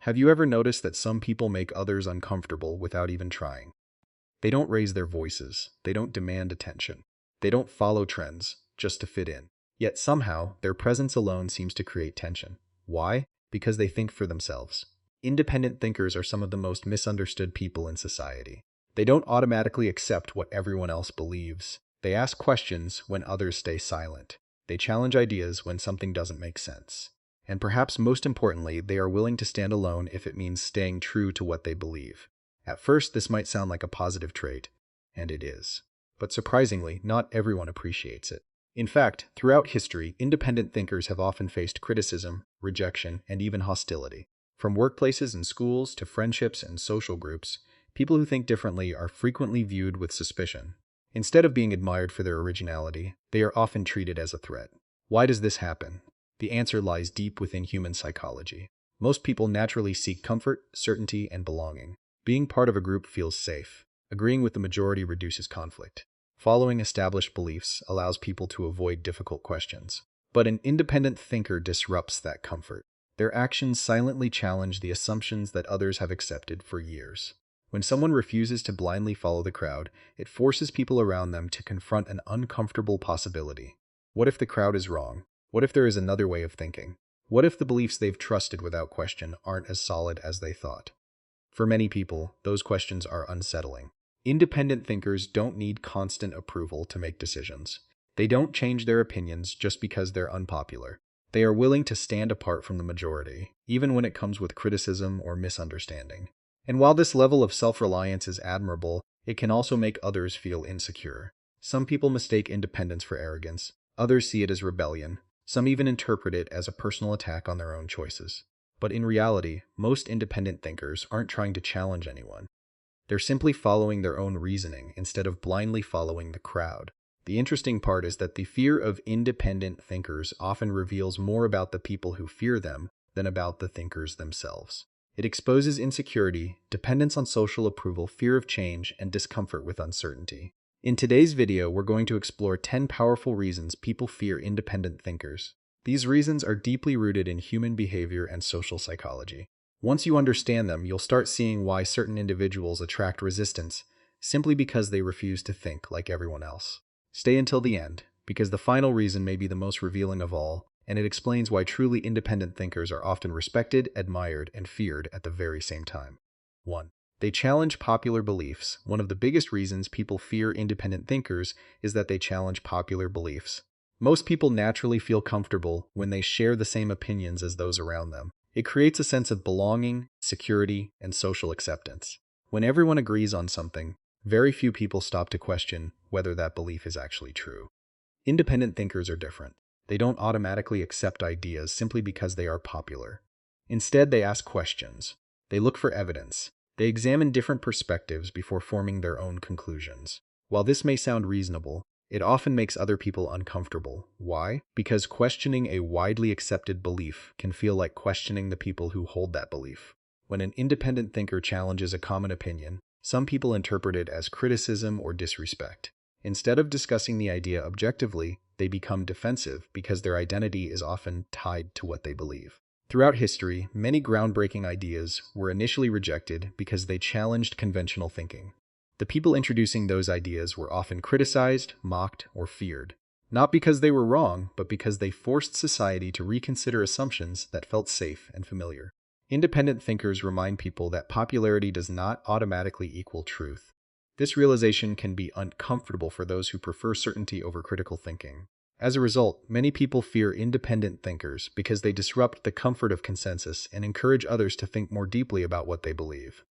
Have you ever noticed that some people make others uncomfortable without even trying? They don't raise their voices, they don't demand attention, they don't follow trends just to fit in. Yet somehow, their presence alone seems to create tension. Why? Because they think for themselves. Independent thinkers are some of the most misunderstood people in society. They don't automatically accept what everyone else believes. They ask questions when others stay silent. They challenge ideas when something doesn't make sense. And perhaps most importantly, they are willing to stand alone if it means staying true to what they believe. At first, this might sound like a positive trait, and it is. But surprisingly, not everyone appreciates it. In fact, throughout history, independent thinkers have often faced criticism, rejection, and even hostility. From workplaces and schools to friendships and social groups, people who think differently are frequently viewed with suspicion. Instead of being admired for their originality, they are often treated as a threat. Why does this happen? The answer lies deep within human psychology. Most people naturally seek comfort, certainty, and belonging. Being part of a group feels safe. Agreeing with the majority reduces conflict. Following established beliefs allows people to avoid difficult questions. But an independent thinker disrupts that comfort. Their actions silently challenge the assumptions that others have accepted for years. When someone refuses to blindly follow the crowd, it forces people around them to confront an uncomfortable possibility. What if the crowd is wrong? What if there is another way of thinking? What if the beliefs they've trusted without question aren't as solid as they thought? For many people, those questions are unsettling. Independent thinkers don't need constant approval to make decisions. They don't change their opinions just because they're unpopular. They are willing to stand apart from the majority, even when it comes with criticism or misunderstanding. And while this level of self-reliance is admirable, it can also make others feel insecure. Some people mistake independence for arrogance. Others see it as rebellion. Some even interpret it as a personal attack on their own choices. But in reality, most independent thinkers aren't trying to challenge anyone. They're simply following their own reasoning instead of blindly following the crowd. The interesting part is that the fear of independent thinkers often reveals more about the people who fear them than about the thinkers themselves. It exposes insecurity, dependence on social approval, fear of change, and discomfort with uncertainty. In today's video, we're going to explore 10 powerful reasons people fear independent thinkers. These reasons are deeply rooted in human behavior and social psychology. Once you understand them, you'll start seeing why certain individuals attract resistance simply because they refuse to think like everyone else. Stay until the end, because the final reason may be the most revealing of all, and it explains why truly independent thinkers are often respected, admired, and feared at the very same time. 1. They challenge popular beliefs. One of the biggest reasons people fear independent thinkers is that they challenge popular beliefs. Most people naturally feel comfortable when they share the same opinions as those around them. It creates a sense of belonging, security, and social acceptance. When everyone agrees on something, very few people stop to question whether that belief is actually true. Independent thinkers are different. They don't automatically accept ideas simply because they are popular. Instead, they ask questions. They look for evidence. They examine different perspectives before forming their own conclusions. While this may sound reasonable, it often makes other people uncomfortable. Why? Because questioning a widely accepted belief can feel like questioning the people who hold that belief. When an independent thinker challenges a common opinion, some people interpret it as criticism or disrespect. Instead of discussing the idea objectively, they become defensive because their identity is often tied to what they believe. Throughout history, many groundbreaking ideas were initially rejected because they challenged conventional thinking. The people introducing those ideas were often criticized, mocked, or feared, not because they were wrong, but because they forced society to reconsider assumptions that felt safe and familiar. Independent thinkers remind people that popularity does not automatically equal truth. This realization can be uncomfortable for those who prefer certainty over critical thinking. As a result, many people fear independent thinkers because they disrupt the comfort of consensus and encourage others to think more deeply about what they believe.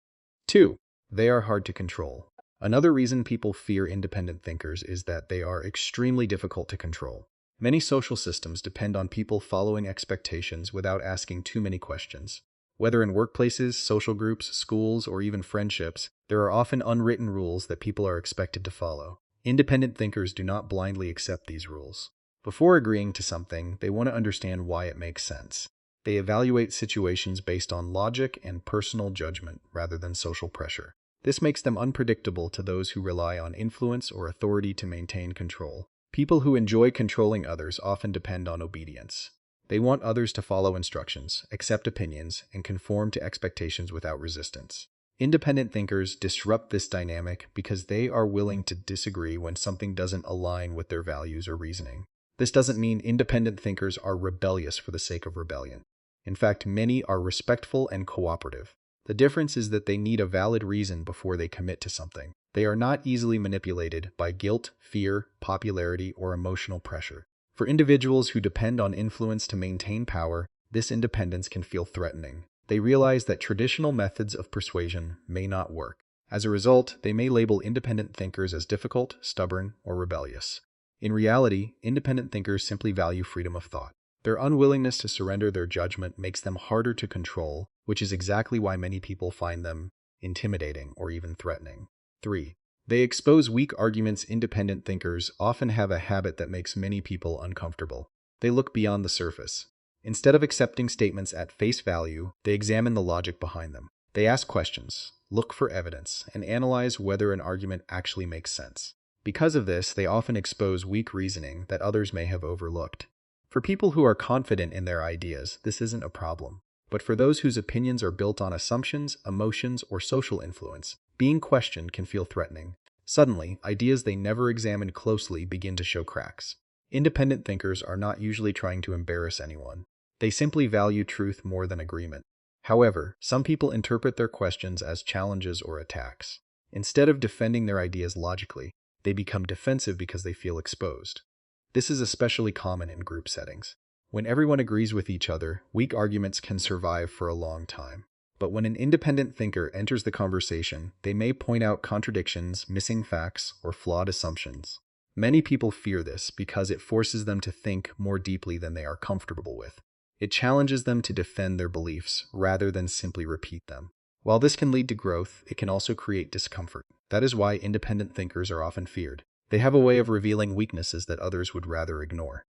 2. They are hard to control. Another reason people fear independent thinkers is that they are extremely difficult to control. Many social systems depend on people following expectations without asking too many questions. Whether in workplaces, social groups, schools, or even friendships, there are often unwritten rules that people are expected to follow. Independent thinkers do not blindly accept these rules. Before agreeing to something, they want to understand why it makes sense. They evaluate situations based on logic and personal judgment rather than social pressure. This makes them unpredictable to those who rely on influence or authority to maintain control. People who enjoy controlling others often depend on obedience. They want others to follow instructions, accept opinions, and conform to expectations without resistance. Independent thinkers disrupt this dynamic because they are willing to disagree when something doesn't align with their values or reasoning. This doesn't mean independent thinkers are rebellious for the sake of rebellion. In fact, many are respectful and cooperative. The difference is that they need a valid reason before they commit to something. They are not easily manipulated by guilt, fear, popularity, or emotional pressure. For individuals who depend on influence to maintain power, this independence can feel threatening. They realize that traditional methods of persuasion may not work. As a result, they may label independent thinkers as difficult, stubborn, or rebellious. In reality, independent thinkers simply value freedom of thought. Their unwillingness to surrender their judgment makes them harder to control, which is exactly why many people find them intimidating or even threatening. 3. They expose weak arguments. Independent thinkers often have a habit that makes many people uncomfortable. They look beyond the surface. Instead of accepting statements at face value, they examine the logic behind them. They ask questions, look for evidence, and analyze whether an argument actually makes sense. Because of this, they often expose weak reasoning that others may have overlooked. For people who are confident in their ideas, this isn't a problem. But for those whose opinions are built on assumptions, emotions, or social influence, being questioned can feel threatening. Suddenly, ideas they never examined closely begin to show cracks. Independent thinkers are not usually trying to embarrass anyone. They simply value truth more than agreement. However, some people interpret their questions as challenges or attacks. Instead of defending their ideas logically, they become defensive because they feel exposed. This is especially common in group settings. When everyone agrees with each other, weak arguments can survive for a long time. But when an independent thinker enters the conversation, they may point out contradictions, missing facts, or flawed assumptions. Many people fear this because it forces them to think more deeply than they are comfortable with. It challenges them to defend their beliefs rather than simply repeat them. While this can lead to growth, it can also create discomfort. That is why independent thinkers are often feared. They have a way of revealing weaknesses that others would rather ignore.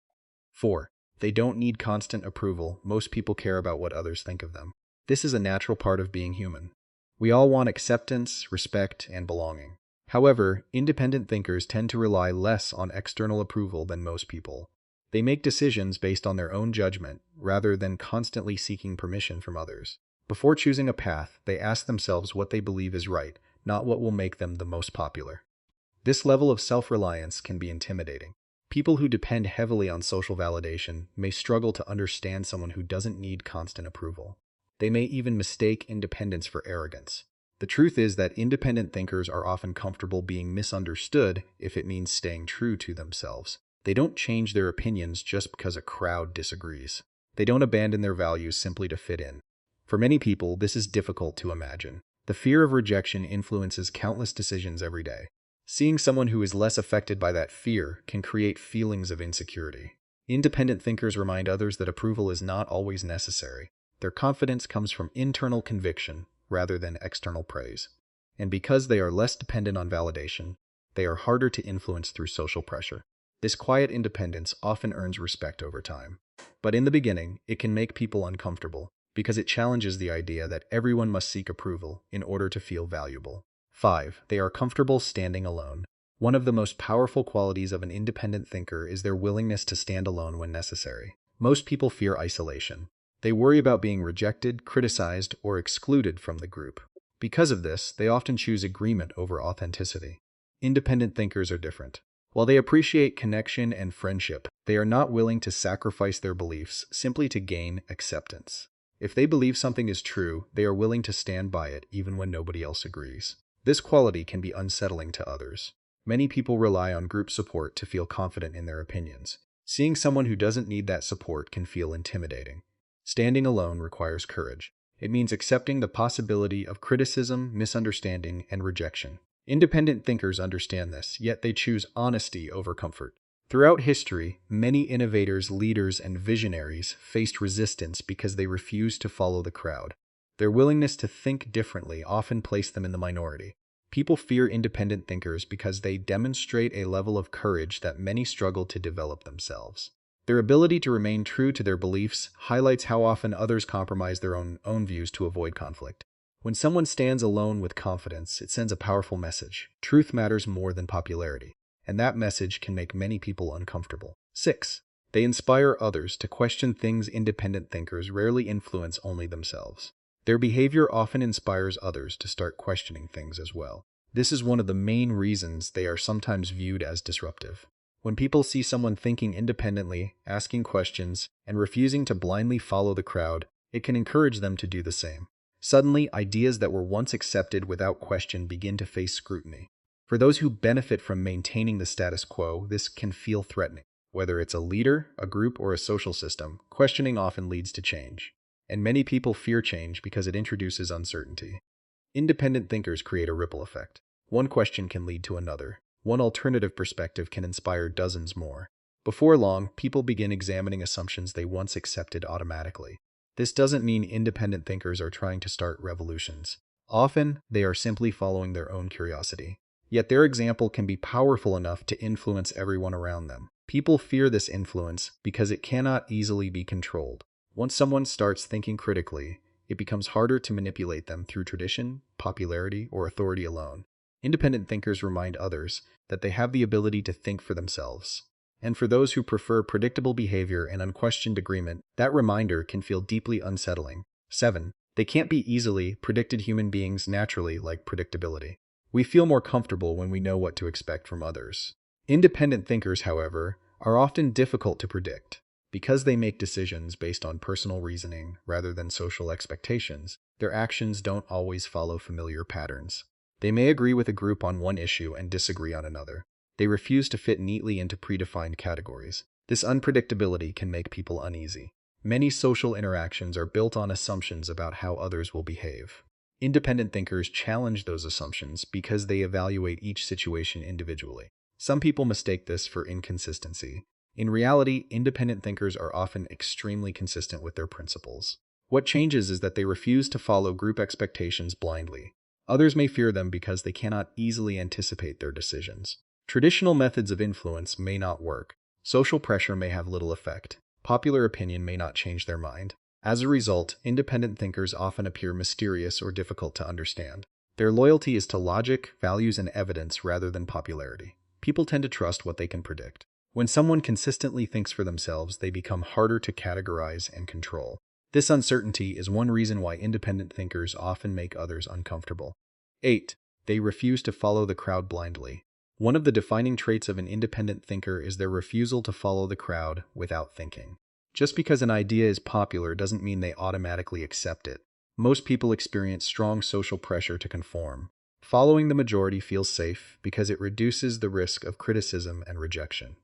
4. They don't need constant approval. Most people care about what others think of them. This is a natural part of being human. We all want acceptance, respect, and belonging. However, independent thinkers tend to rely less on external approval than most people. They make decisions based on their own judgment, rather than constantly seeking permission from others. Before choosing a path, they ask themselves what they believe is right, not what will make them the most popular. This level of self-reliance can be intimidating. People who depend heavily on social validation may struggle to understand someone who doesn't need constant approval. They may even mistake independence for arrogance. The truth is that independent thinkers are often comfortable being misunderstood if it means staying true to themselves. They don't change their opinions just because a crowd disagrees. They don't abandon their values simply to fit in. For many people, this is difficult to imagine. The fear of rejection influences countless decisions every day. Seeing someone who is less affected by that fear can create feelings of insecurity. Independent thinkers remind others that approval is not always necessary. Their confidence comes from internal conviction rather than external praise. And because they are less dependent on validation, they are harder to influence through social pressure. This quiet independence often earns respect over time. But in the beginning, it can make people uncomfortable because it challenges the idea that everyone must seek approval in order to feel valuable. 5. They are comfortable standing alone. One of the most powerful qualities of an independent thinker is their willingness to stand alone when necessary. Most people fear isolation. They worry about being rejected, criticized, or excluded from the group. Because of this, they often choose agreement over authenticity. Independent thinkers are different. While they appreciate connection and friendship, they are not willing to sacrifice their beliefs simply to gain acceptance. If they believe something is true, they are willing to stand by it even when nobody else agrees. This quality can be unsettling to others. Many people rely on group support to feel confident in their opinions. Seeing someone who doesn't need that support can feel intimidating. Standing alone requires courage. It means accepting the possibility of criticism, misunderstanding, and rejection. Independent thinkers understand this, yet they choose honesty over comfort. Throughout history, many innovators, leaders, and visionaries faced resistance because they refused to follow the crowd. Their willingness to think differently often placed them in the minority. People fear independent thinkers because they demonstrate a level of courage that many struggle to develop themselves. Their ability to remain true to their beliefs highlights how often others compromise their own views to avoid conflict. When someone stands alone with confidence, it sends a powerful message. Truth matters more than popularity, and that message can make many people uncomfortable. 6. They inspire others to question things independent thinkers rarely influence only themselves. Their behavior often inspires others to start questioning things as well. This is one of the main reasons they are sometimes viewed as disruptive. When people see someone thinking independently, asking questions, and refusing to blindly follow the crowd, it can encourage them to do the same. Suddenly, ideas that were once accepted without question begin to face scrutiny. For those who benefit from maintaining the status quo, this can feel threatening. Whether it's a leader, a group, or a social system, questioning often leads to change. And many people fear change because it introduces uncertainty. Independent thinkers create a ripple effect. One question can lead to another. One alternative perspective can inspire dozens more. Before long, people begin examining assumptions they once accepted automatically. This doesn't mean independent thinkers are trying to start revolutions. Often, they are simply following their own curiosity. Yet their example can be powerful enough to influence everyone around them. People fear this influence because it cannot easily be controlled. Once someone starts thinking critically, it becomes harder to manipulate them through tradition, popularity, or authority alone. Independent thinkers remind others that they have the ability to think for themselves. And for those who prefer predictable behavior and unquestioned agreement, that reminder can feel deeply unsettling. 7. They can't be easily predicted. Human beings naturally like predictability. We feel more comfortable when we know what to expect from others. Independent thinkers, however, are often difficult to predict. Because they make decisions based on personal reasoning rather than social expectations, their actions don't always follow familiar patterns. They may agree with a group on one issue and disagree on another. They refuse to fit neatly into predefined categories. This unpredictability can make people uneasy. Many social interactions are built on assumptions about how others will behave. Independent thinkers challenge those assumptions because they evaluate each situation individually. Some people mistake this for inconsistency. In reality, independent thinkers are often extremely consistent with their principles. What changes is that they refuse to follow group expectations blindly. Others may fear them because they cannot easily anticipate their decisions. Traditional methods of influence may not work. Social pressure may have little effect. Popular opinion may not change their mind. As a result, independent thinkers often appear mysterious or difficult to understand. Their loyalty is to logic, values, and evidence rather than popularity. People tend to trust what they can predict. When someone consistently thinks for themselves, they become harder to categorize and control. This uncertainty is one reason why independent thinkers often make others uncomfortable. 8. They refuse to follow the crowd blindly. One of the defining traits of an independent thinker is their refusal to follow the crowd without thinking. Just because an idea is popular doesn't mean they automatically accept it. Most people experience strong social pressure to conform. Following the majority feels safe because it reduces the risk of criticism and rejection.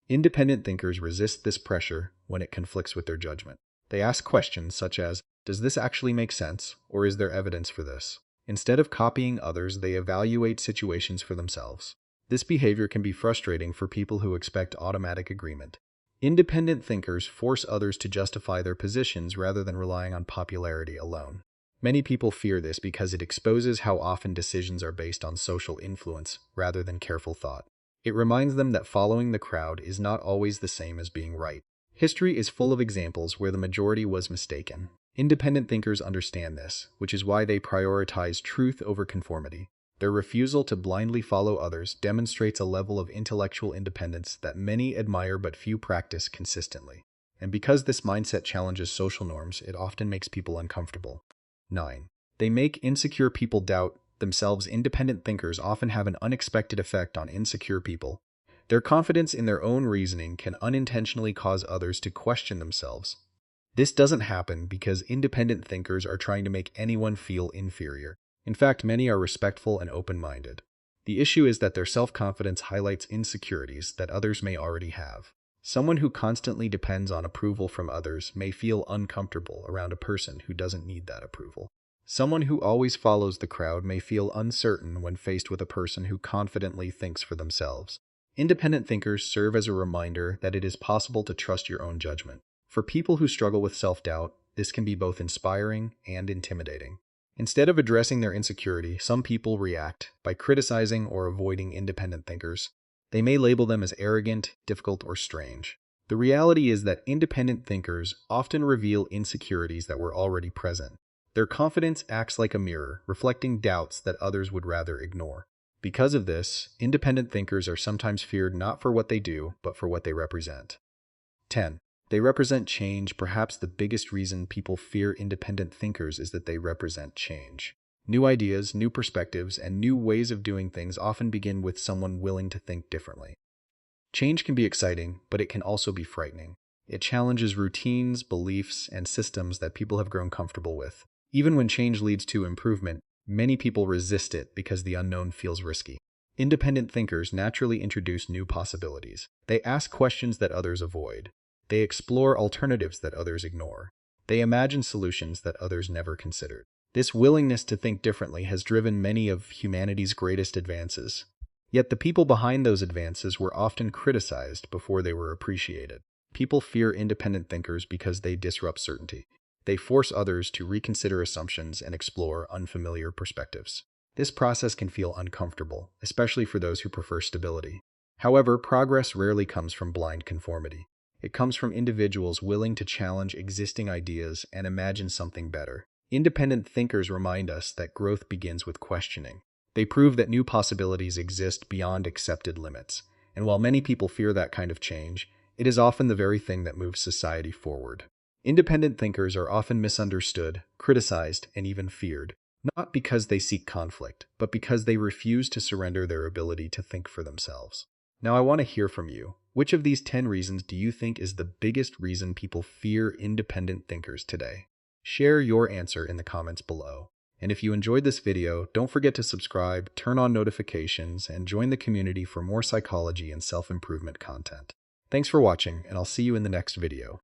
Independent thinkers resist this pressure when it conflicts with their judgment. They ask questions such as, does this actually make sense, or is there evidence for this? Instead of copying others, they evaluate situations for themselves. This behavior can be frustrating for people who expect automatic agreement. Independent thinkers force others to justify their positions rather than relying on popularity alone. Many people fear this because it exposes how often decisions are based on social influence rather than careful thought. It reminds them that following the crowd is not always the same as being right. History is full of examples where the majority was mistaken. Independent thinkers understand this, which is why they prioritize truth over conformity. Their refusal to blindly follow others demonstrates a level of intellectual independence that many admire but few practice consistently. And because this mindset challenges social norms, it often makes people uncomfortable. 9. They make insecure people doubt themselves. Independent thinkers often have an unexpected effect on insecure people. Their confidence in their own reasoning can unintentionally cause others to question themselves. This doesn't happen because independent thinkers are trying to make anyone feel inferior. In fact, many are respectful and open-minded. The issue is that their self-confidence highlights insecurities that others may already have. Someone who constantly depends on approval from others may feel uncomfortable around a person who doesn't need that approval. Someone who always follows the crowd may feel uncertain when faced with a person who confidently thinks for themselves. Independent thinkers serve as a reminder that it is possible to trust your own judgment. For people who struggle with self-doubt, this can be both inspiring and intimidating. Instead of addressing their insecurity, some people react by criticizing or avoiding independent thinkers. They may label them as arrogant, difficult, or strange. The reality is that independent thinkers often reveal insecurities that were already present. Their confidence acts like a mirror, reflecting doubts that others would rather ignore. Because of this, independent thinkers are sometimes feared not for what they do, but for what they represent. 10. They represent change. Perhaps the biggest reason people fear independent thinkers is that they represent change. New ideas, new perspectives, and new ways of doing things often begin with someone willing to think differently. Change can be exciting, but it can also be frightening. It challenges routines, beliefs, and systems that people have grown comfortable with. Even when change leads to improvement, many people resist it because the unknown feels risky. Independent thinkers naturally introduce new possibilities. They ask questions that others avoid. They explore alternatives that others ignore. They imagine solutions that others never considered. This willingness to think differently has driven many of humanity's greatest advances. Yet the people behind those advances were often criticized before they were appreciated. People fear independent thinkers because they disrupt certainty. They force others to reconsider assumptions and explore unfamiliar perspectives. This process can feel uncomfortable, especially for those who prefer stability. However, progress rarely comes from blind conformity. It comes from individuals willing to challenge existing ideas and imagine something better. Independent thinkers remind us that growth begins with questioning. They prove that new possibilities exist beyond accepted limits. And while many people fear that kind of change, it is often the very thing that moves society forward. Independent thinkers are often misunderstood, criticized, and even feared, not because they seek conflict, but because they refuse to surrender their ability to think for themselves. Now I want to hear from you. Which of these 10 reasons do you think is the biggest reason people fear independent thinkers today? Share your answer in the comments below. And if you enjoyed this video, don't forget to subscribe, turn on notifications, and join the community for more psychology and self-improvement content. Thanks for watching, and I'll see you in the next video.